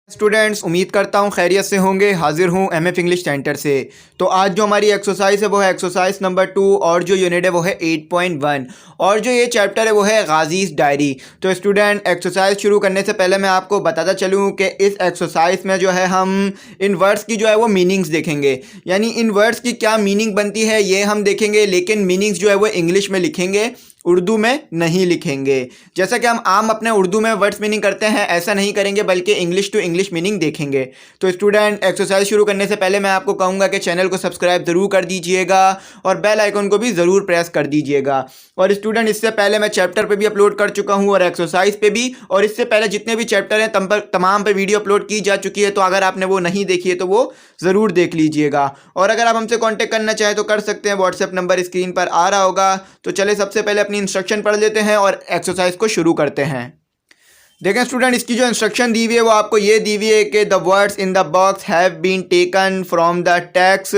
Students, उम्मीद करता हूँ खैरियत से होंगे। हाजिर हूँ एमएफ इंग्लिश सेंटर से। तो आज जो हमारी एक्सरसाइज है वो है एक्सरसाइज नंबर 2 और जो यूनिट है वो है 8.1 और जो ये चैप्टर है वो है गाजीज़ डायरी। तो स्टूडेंट, एक्सरसाइज शुरू करने से पहले मैं आपको बताता चलूँ कि इस एक्सरसाइज में जो है हम इन वर्ड्स की जो है वो मीनिंग्स देखेंगे, यानी इन वर्ड्स की क्या मीनिंग बनती है ये हम देखेंगे, लेकिन मीनिंग्स जो है वो इंग्लिश में लिखेंगे, उर्दू में नहीं लिखेंगे। जैसा कि हम आम अपने उर्दू में वर्ड्स मीनिंग करते हैं ऐसा नहीं करेंगे, बल्कि इंग्लिश टू इंग्लिश मीनिंग देखेंगे। तो स्टूडेंट, एक्सरसाइज शुरू करने से पहले मैं आपको कहूँगा कि चैनल को सब्सक्राइब ज़रूर कर दीजिएगा और बेल आइकन को भी ज़रूर प्रेस कर दीजिएगा। और स्टूडेंट, इससे पहले मैं चैप्टर पे भी अपलोड कर चुका हूँ और एक्सरसाइज पे भी, और इससे पहले जितने भी चैप्टर हैं तमाम पे वीडियो अपलोड की जा चुकी है। तो अगर आपने वो नहीं देखी है तो वो ज़रूर देख लीजिएगा। और अगर आप हमसे कॉन्टैक्ट करना चाहें तो कर सकते हैं, व्हाट्सएप नंबर स्क्रीन पर आ रहा होगा। तो चले सबसे पहले अपनी इंस्ट्रक्शन पढ़ लेते हैं और एक्सरसाइज को शुरू करते हैं। देखें स्टूडेंट, इसकी जो इंस्ट्रक्शन दी हुई है वो आपको ये दी हुई है कि the words in the box have been taken from the text,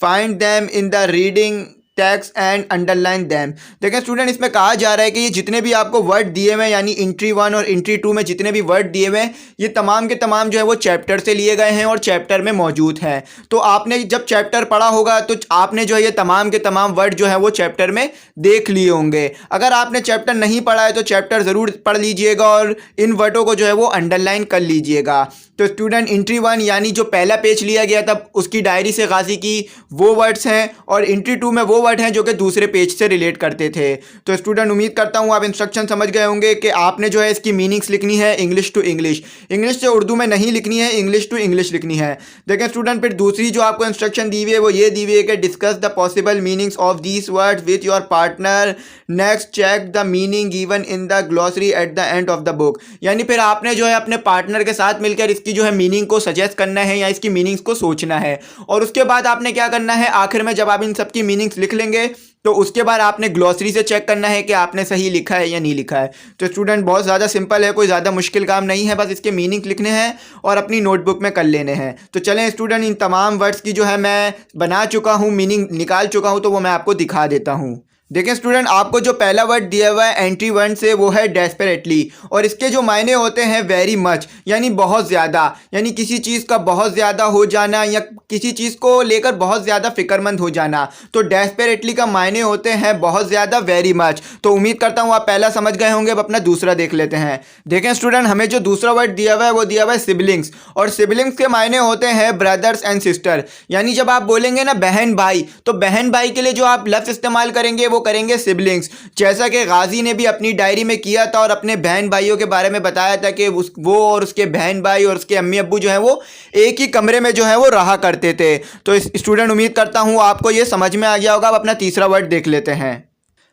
find them in the reading text and underline them. देखें स्टूडेंट, इसमें कहा जा रहा है कि ये जितने भी आपको वर्ड दिए हुए हैं, यानी एंट्री 1 और एंट्री 2 में जितने भी वर्ड दिए हुए हैं, ये तमाम के तमाम जो है वो चैप्टर से लिए गए हैं और चैप्टर में मौजूद हैं। तो आपने जब चैप्टर पढ़ा होगा तो आपने जो है ये तमाम के तमाम वर्ड जो है वो चैप्टर में देख लिए होंगे। अगर आपने चैप्टर नहीं पढ़ा है तो चैप्टर ज़रूर पढ़ लीजिएगा और इन वर्डों को जो है वो अंडरलाइन कर लीजिएगा। तो स्टूडेंट, एंट्री 1 यानी जो पहला पेज लिया गया था उसकी डायरी से गाजी की वो वर्ड्स हैं, और एंट्री 2 में वो वर्ड हैं जो कि दूसरे पेज से रिलेट करते थे। तो स्टूडेंट, उम्मीद करता हूँ आप इंस्ट्रक्शन समझ गए होंगे कि आपने जो है इसकी मीनिंग्स लिखनी है इंग्लिश टू इंग्लिश, इंग्लिश से उर्दू में नहीं लिखनी है, इंग्लिश टू इंग्लिश लिखनी है। देखें स्टूडेंट, फिर दूसरी जो आपको इंस्ट्रक्शन दी हुई है वो ये दी हुई है कि discuss the possible meanings of these words with your partner, next check the meaning given in the glossary at the end of the book. यानी फिर आपने जो है अपने पार्टनर के साथ मिलकर इसकी जो है मीनिंग को सजेस्ट करना है या इसकी मीनिंग्स को सोचना है, और उसके बाद आपने क्या करना है, आखिर में जब आप इन सब की मीनिंग्स लिख लेंगे तो उसके बाद आपने ग्लॉसरी से चेक करना है कि आपने सही लिखा है या नहीं लिखा है। तो स्टूडेंट, बहुत ज़्यादा सिंपल है, कोई ज़्यादा मुश्किल काम नहीं है, बस इसके मीनिंग लिखने हैं और अपनी नोटबुक में कर लेने हैं। तो चलें स्टूडेंट, इन तमाम वर्ड्स की जो है मैं बना चुका हूँ, मीनिंग निकाल चुका हूँ, तो वो मैं आपको दिखा देता हूँ। देखें स्टूडेंट, आपको जो पहला वर्ड दिया हुआ है एंट्री 1 से वो है डेस्परेटली, और इसके जो मायने होते हैं वेरी मच, यानी बहुत ज़्यादा, यानी किसी चीज़ का बहुत ज़्यादा हो जाना या किसी चीज़ को लेकर बहुत ज़्यादा फिक्रमंद हो जाना। तो डेस्परेटली का मायने होते हैं बहुत ज़्यादा, वेरी मच। तो उम्मीद करता हूँ आप पहला समझ गए होंगे। अब अपना दूसरा देख लेते हैं। देखें स्टूडेंट, हमें जो दूसरा वर्ड दिया हुआ है वो दिया हुआ है सिबलिंग्स, और सिबलिंग्स के मायने होते हैं ब्रदर्स एंड सिस्टर। यानी जब आप बोलेंगे ना बहन भाई, तो बहन भाई के लिए जो आप लफ्ज़ इस्तेमाल करेंगे वो करेंगे सिबलिंग्स। जैसा कि गाजी ने भी अपनी डायरी में किया था और अपने बहन भाइयों के बारे में बताया था कि वो और उसके बहन भाई और उसके अम्मी अब्बू जो है वो एक ही कमरे में जो है वो रहा करते थे। तो स्टूडेंट, उम्मीद करता हूँ आपको ये समझ में आ गया होगा। अब अपना तीसरा वर्ड देख लेते हैं।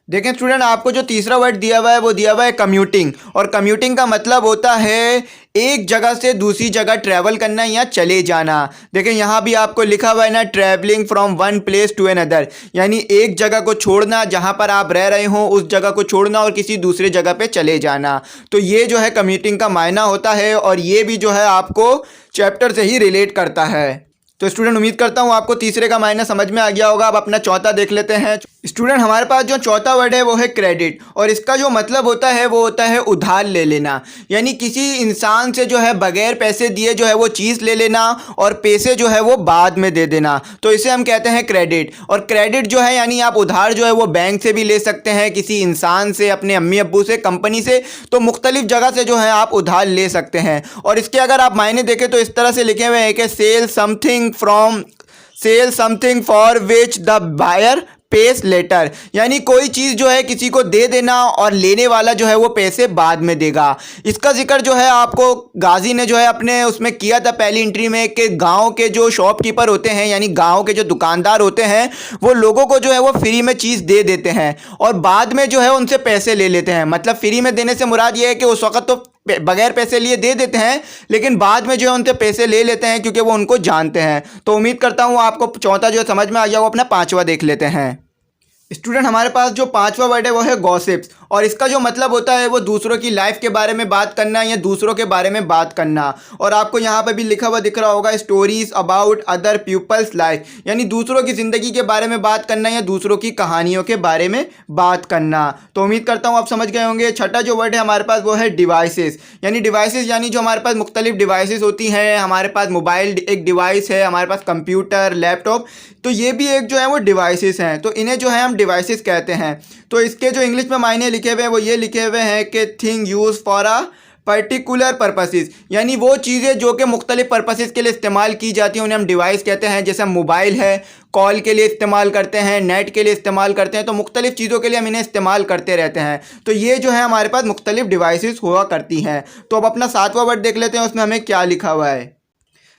देखें स्टूडेंट, आपको जो तीसरा वर्ड दिया हुआ है वो दिया हुआ है कम्यूटिंग, और कम्यूटिंग का मतलब होता है एक जगह से दूसरी जगह ट्रैवल करना या चले जाना। देखें यहाँ भी आपको लिखा हुआ है ना, travelling from one place to another, यानी एक जगह को छोड़ना, जहाँ पर आप रह रहे हो उस जगह को छोड़ना और किसी दूसरे जगह पे चले जाना। तो ये जो है कम्यूटिंग का मायना होता है, और ये भी जो है आपको चैप्टर से ही रिलेट करता है। तो स्टूडेंट, उम्मीद करता हूँ आपको तीसरे का मायना समझ में आ गया होगा। अब अपना चौथा देख लेते हैं। स्टूडेंट, हमारे पास जो चौथा वर्ड है वो है क्रेडिट, और इसका जो मतलब होता है वो होता है उधार ले लेना, यानी किसी इंसान से जो है बगैर पैसे दिए जो है वो चीज़ ले लेना और पैसे जो है वो बाद में दे देना। तो इसे हम कहते हैं क्रेडिट। और क्रेडिट जो है यानी आप उधार जो है वो बैंक से भी ले सकते हैं, किसी इंसान से, अपने अम्मी अब्बू से, कंपनी से, तो मुख्तलिफ जगह से जो है आप उधार ले सकते हैं। और इसके अगर आप मायने देखें तो इस तरह से लिखे हुए हैं कि sell something for which the buyer pays later, यानी कोई चीज़ जो है किसी को दे देना और लेने वाला जो है वो पैसे बाद में देगा। इसका जिक्र जो है आपको गाजी ने जो है अपने उसमें किया था पहली एंट्री में, कि गांव के जो शॉपकीपर होते हैं, यानी गांव के जो दुकानदार होते हैं, वो लोगों को जो है वो फ्री में चीज़ दे देते हैं और बाद में जो है उनसे पैसे ले लेते हैं। मतलब फ्री में देने से मुराद ये है कि उस वक्त तो बगैर पैसे लिए दे देते हैं, लेकिन बाद में जो है उनसे पैसे ले लेते हैं क्योंकि वो उनको जानते हैं। तो उम्मीद करता हूँ आपको चौथा जो समझ में आ गया। वो अपना पांचवा देख लेते हैं। स्टूडेंट, हमारे पास जो पांचवा वर्ड है वो है गॉसिप्स, और इसका जो मतलब होता है वो दूसरों की लाइफ के बारे में बात करना या दूसरों के बारे में बात करना। और आपको यहाँ पे भी लिखा हुआ दिख रहा होगा stories about other people's life, यानी दूसरों की ज़िंदगी के बारे में बात करना या दूसरों की कहानियों के बारे में बात करना। तो उम्मीद करता हूँ आप समझ गए होंगे। छठा जो वर्ड है हमारे पास वो है डिवाइसेस, यानी डिवाइसेस यानी जो हमारे पास मुख्तलिफ डिवाइसेस होती हैं। हमारे पास मोबाइल एक डिवाइस है, हमारे पास कंप्यूटर, लैपटॉप, तो ये भी एक जो है वो डिवाइसेस हैं। तो इन्हें जो है हम डिवाइसेस कहते हैं। तो इसके जो इंग्लिश में मायने लिखे हुए हैं वो ये लिखे हुए हैं कि thing use for a particular purposes, यानी वो चीज़ें जो कि मुख्तलिफ पर्पसेस के लिए इस्तेमाल की जाती हैं उन्हें हम डिवाइस कहते हैं। जैसे मोबाइल है, कॉल के लिए इस्तेमाल करते हैं, नेट के लिए इस्तेमाल करते हैं, तो मुख्तलिफ चीज़ों के लिए हम इन्हें इस्तेमाल करते रहते हैं। तो ये जो है हमारे पास मुख्तलिफ डिवाइसेस हुआ करती हैं। तो अब अपना सातवां वर्ड देख लेते हैं, उसमें हमें क्या लिखा हुआ है।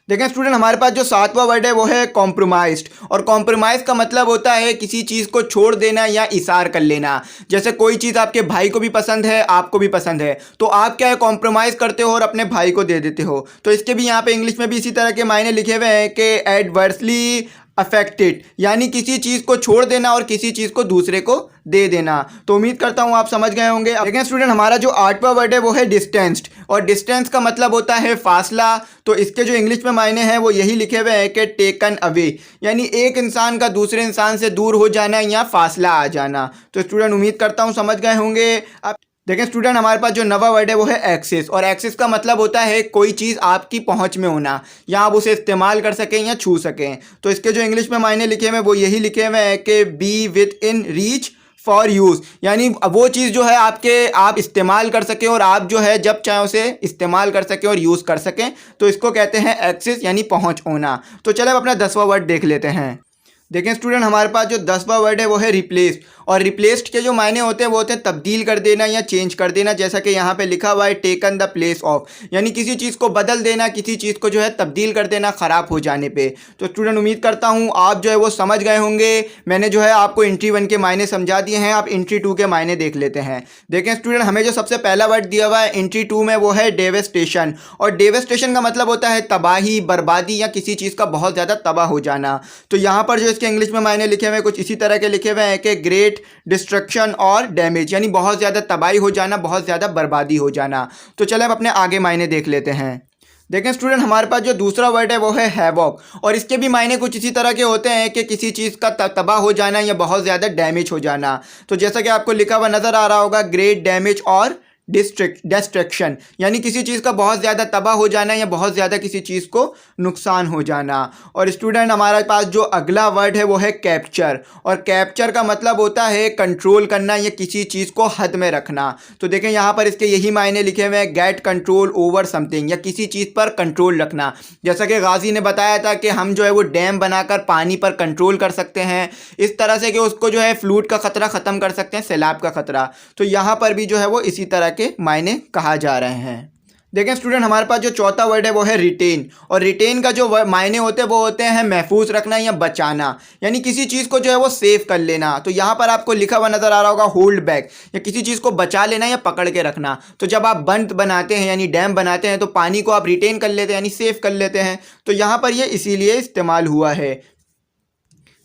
देखें स्टूडेंट, हमारे पास जो सातवां वर्ड है वो है कॉम्प्रोमाइज्ड। और कॉम्प्रोमाइज़ का मतलब होता है किसी चीज़ को छोड़ देना या इसार कर लेना। जैसे कोई चीज़ आपके भाई को भी पसंद है, आपको भी पसंद है, तो आप क्या है कॉम्प्रोमाइज़ करते हो और अपने भाई को दे देते हो। तो इसके भी यहाँ पे इंग्लिश में भी इसी तरह के मायने लिखे हुए हैं कि एडवर्सली अफेक्टेड, यानी किसी चीज़ को छोड़ देना और किसी चीज़ को दूसरे को दे देना। तो उम्मीद करता हूँ आप समझ गए होंगे। देखें स्टूडेंट, हमारा जो आठवां वर्ड है वो है डिस्टेंस्ड। और डिस्टेंस का मतलब होता है फासला। तो इसके जो इंग्लिश में मायने हैं वो यही लिखे हुए हैं कि टेकन अवे, यानी एक इंसान का दूसरे इंसान से दूर हो जाना या फासला आ जाना। तो स्टूडेंट उम्मीद करता हूँ समझ गए होंगे। अब देखें स्टूडेंट, हमारे पास जो नवा वर्ड है वो है एक्सेस। और एक्सेस का मतलब होता है कोई चीज़ आपकी पहुंच में होना, या आप उसे इस्तेमाल कर सकें या छू सकें। तो इसके जो इंग्लिश में मायने लिखे हुए हैं वो यही लिखे हुए हैं कि be with in reach for use, यानी वो चीज़ जो है आप इस्तेमाल कर सकें और आप जो है जब चाहे उसे इस्तेमाल कर सकें और यूज़ कर सकें। तो इसको कहते हैं एक्सेस, यानी पहुंच होना। तो चले अब अपना 10वां वर्ड देख लेते हैं। देखें स्टूडेंट, हमारे पास जो 10वां वर्ड है वो है रिप्लेस्ड। और रिप्लेस्ड के जो मायने होते हैं वो होते हैं तब्दील कर देना या चेंज कर देना। जैसा कि यहाँ पे लिखा हुआ है टेकन द प्लेस ऑफ, यानी किसी चीज़ को बदल देना, किसी चीज़ को जो है तब्दील कर देना ख़राब हो जाने पे। तो स्टूडेंट उम्मीद करता हूँ आप जो है वो समझ गए होंगे। मैंने जो है आपको एंट्री 1 के मायने समझा दिए हैं। आप एंट्री 2 के मायने देख लेते हैं। देखें स्टूडेंट, हमें जो सबसे पहला वर्ड दिया हुआ है एंट्री 2 में वो है डेवेस्टेशन। और डेवेस्टेशन का मतलब होता है तबाही, बर्बादी या किसी चीज़ का बहुत ज़्यादा तबाह हो जाना। तो यहाँ पर जो इसके इंग्लिश में मायने लिखे हुए कुछ इसी तरह के लिखे हुए हैं कि ग्रेट डिस्ट्रक्शन और डैमेज, यानी बहुत ज़्यादा तबाही हो जाना, बहुत ज़्यादा बर्बादी हो जाना। तो चले अब अपने आगे मायने देख लेते हैं। देखें स्टूडेंट, हमारे पास जो दूसरा वर्ड है वो है हैवॉक। और इसके भी मायने कुछ इसी तरह के होते हैं कि किसी चीज़ का तबाह हो जाना या बहुत ज़्यादा डैमेज हो जाना। तो जैसा कि आपको लिखा हुआ नज़र आ रहा होगा, ग्रेट डैमेज और डिस्ट्रक्शन, यानी किसी चीज़ का बहुत ज़्यादा तबाह हो जाना या बहुत ज़्यादा किसी चीज़ को नुकसान हो जाना। और स्टूडेंट, हमारे पास जो अगला वर्ड है वो है कैप्चर। और कैप्चर का मतलब होता है कंट्रोल करना या किसी चीज़ को हद में रखना। तो देखें यहाँ पर इसके यही मायने लिखे हुए हैं, गेट कंट्रोल ओवर समथिंग, या किसी चीज़ पर कंट्रोल रखना। जैसा कि गाजी ने बताया था कि हम जो है वो डैम बनाकर पानी पर कंट्रोल कर सकते हैं, इस तरह से कि उसको जो है फ्लूड का ख़तरा ख़त्म कर सकते हैं, सैलाब का ख़तरा। तो यहाँ पर भी जो है वो इसी तरह के मायने कहा जा रहे हैं। देखें स्टूडेंट, हमारे पास जो चौथा वर्ड है वो है रिटेन। और रिटेन का जो मायने होते हैं वो होते हैं महफूज रखना या बचाना, यानी किसी चीज़ को जो है वो सेव कर लेना। तो यहाँ पर आपको लिखा हुआ नज़र आ रहा होगा होल्ड बैक, या किसी चीज़ को बचा लेना या पकड़ के रखना। तो जब आप बंद बनाते हैं यानी डैम बनाते हैं तो पानी को आप रिटेन कर लेते हैं यानी सेव कर लेते हैं। तो यहाँ पर ये इसीलिए इस्तेमाल हुआ है।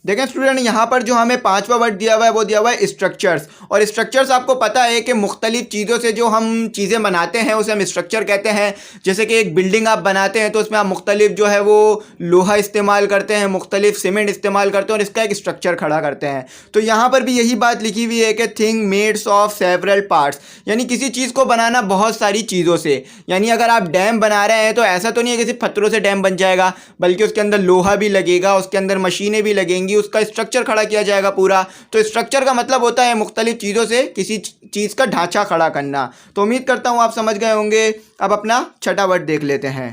देखें स्टूडेंट, यहाँ पर जो हमें 5वां वर्ड दिया हुआ है वो दिया हुआ है स्ट्रक्चर्स। और स्ट्रक्चर्स आपको पता है कि मुख्तलिफ चीज़ों से जो हम चीज़ें बनाते हैं उसे हम स्ट्रक्चर कहते हैं। जैसे कि एक बिल्डिंग आप बनाते हैं तो उसमें आप मुख्तलिफ जो है वो लोहा इस्तेमाल करते हैं, मुख्तलिफ सीमेंट इस्तेमाल करते हैं और इसका एक स्ट्रक्चर खड़ा करते हैं। तो यहाँ पर भी यही बात लिखी हुई है कि thing mades of several parts, यानी किसी चीज़ को बनाना बहुत सारी चीज़ों से। यानी अगर आप डैम बना रहे हैं तो ऐसा तो नहीं है कि सिर्फ पत्थरों से डैम बन जाएगा, बल्कि उसके अंदर लोहा भी लगेगा, उसके अंदर मशीनें भी लगेंगी, उसका स्ट्रक्चर खड़ा किया जाएगा पूरा। तो स्ट्रक्चर का मतलब होता है मुख्तलिफ चीज़ों से किसी चीज़ का ढांचा खड़ा करना। तो उम्मीद करता हूँ आप समझ गए होंगे। अब अपना छठा वर्ड देख लेते हैं।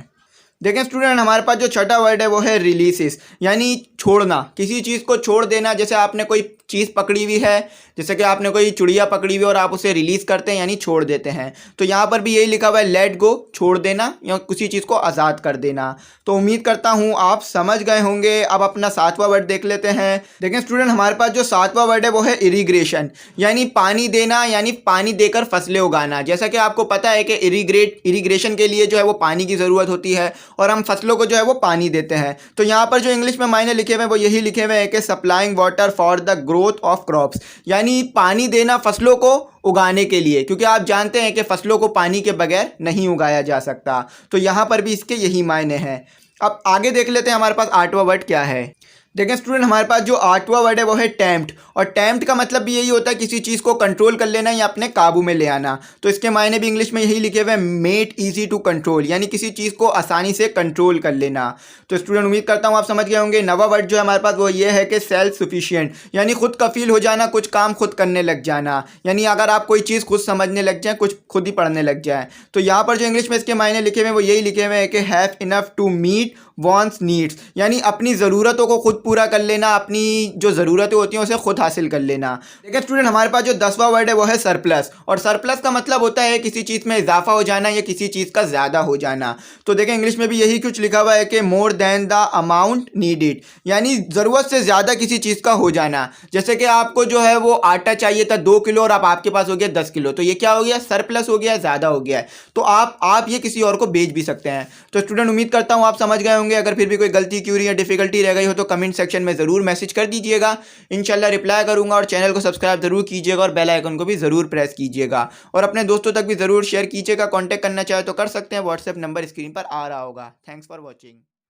देखें स्टूडेंट, हमारे पास जो छठा वर्ड है वो है रिलीसेस, यानी छोड़ना, किसी चीज़ को छोड़ देना। जैसे आपने कोई चीज़ पकड़ी हुई है, जैसे कि आपने कोई चिड़िया पकड़ी हुई और आप उसे रिलीज़ करते हैं यानी छोड़ देते हैं। तो यहाँ पर भी यही लिखा हुआ है लेट गो, छोड़ देना या किसी चीज़ को आज़ाद कर देना। तो उम्मीद करता हूँ आप समझ गए होंगे। अब अपना 7वां वर्ड देख लेते हैं। देखें स्टूडेंट, हमारे पास जो 7वां वर्ड है वो है इरीग्रेशन, यानी पानी देना, यानी पानी देकर फसलें उगाना। जैसा कि आपको पता है कि इरीग्रेशन के लिए जो है वो पानी की ज़रूरत होती है और हम फसलों को जो है वो पानी देते हैं। तो यहाँ पर जो इंग्लिश में मायने लिखे हुए हैं वो यही लिखे हुए हैं कि supplying water for the growth growth of crops, यानी पानी देना फसलों को उगाने के लिए, क्योंकि आप जानते हैं कि फसलों को पानी के बगैर नहीं उगाया जा सकता। तो यहाँ पर भी इसके यही मायने हैं। अब आगे देख लेते हैं हमारे पास 8वां वर्ड क्या है। देखें स्टूडेंट, हमारे पास जो 8वां वर्ड है वो है टेम्प्ट, और टेम्प्ट का मतलब भी यही होता है किसी चीज़ को कंट्रोल कर लेना या अपने काबू में ले आना। तो इसके मायने भी इंग्लिश में यही लिखे हुए हैं, मेड इजी टू कंट्रोल, यानी किसी चीज़ को आसानी से कंट्रोल कर लेना। तो स्टूडेंट उम्मीद करता हूँ आप समझ गए होंगे। 9वां वर्ड जो है हमारे पास वो ये है कि सेल्फ सफिशिएंट, यानी खुद कफील हो जाना, कुछ काम खुद करने लग जाना, यानी अगर आप कोई चीज़ खुद समझने लग जाए, कुछ खुद ही पढ़ने लग जाए। तो यहाँ पर जो इंग्लिश में इसके मायने लिखे हुए हैं वो यही लिखे हुए हैं कि have enough to meet wants needs, यानी अपनी ज़रूरतों को खुद पूरा कर लेना, अपनी जो ज़रूरतें होती हैं उसे खुद हासिल कर लेना। देखिए स्टूडेंट, हमारे पास जो 10वां वर्ड है वो है सरप्लस, और सरप्लस का मतलब होता है किसी चीज़ में इजाफा हो जाना या किसी चीज़ का ज़्यादा हो जाना। तो देखें इंग्लिश में भी यही कुछ लिखा हुआ है कि more than the amount needed, यानी ज़रूरत से ज़्यादा किसी चीज़ का हो जाना। जैसे कि आपको जो है वो आटा चाहिए था 2 किलो और अब आपके पास हो गया 10 किलो, तो ये क्या हो गया, सरप्लस हो गया, ज़्यादा हो गया है। तो आप ये किसी और को बेच भी सकते हैं। तो स्टूडेंट उम्मीद करता हूँ आप समझ गए होंगे। अगर फिर भी कोई गलती, क्यूरी या डिफिकल्टी रह गई हो तो कमेंट सेक्शन में ज़रूर मैसेज कर दीजिएगा, इंशाल्लाह रिप्लाई करूंगा। और चैनल को सब्सक्राइब जरूर कीजिएगा और बेल आइकन को भी ज़रूर प्रेस कीजिएगा, और अपने दोस्तों तक भी ज़रूर शेयर कीजिएगा। कॉन्टैक्ट करना चाहे तो कर सकते हैं, व्हाट्सएप नंबर स्क्रीन पर आ रहा होगा। Thanks for watching.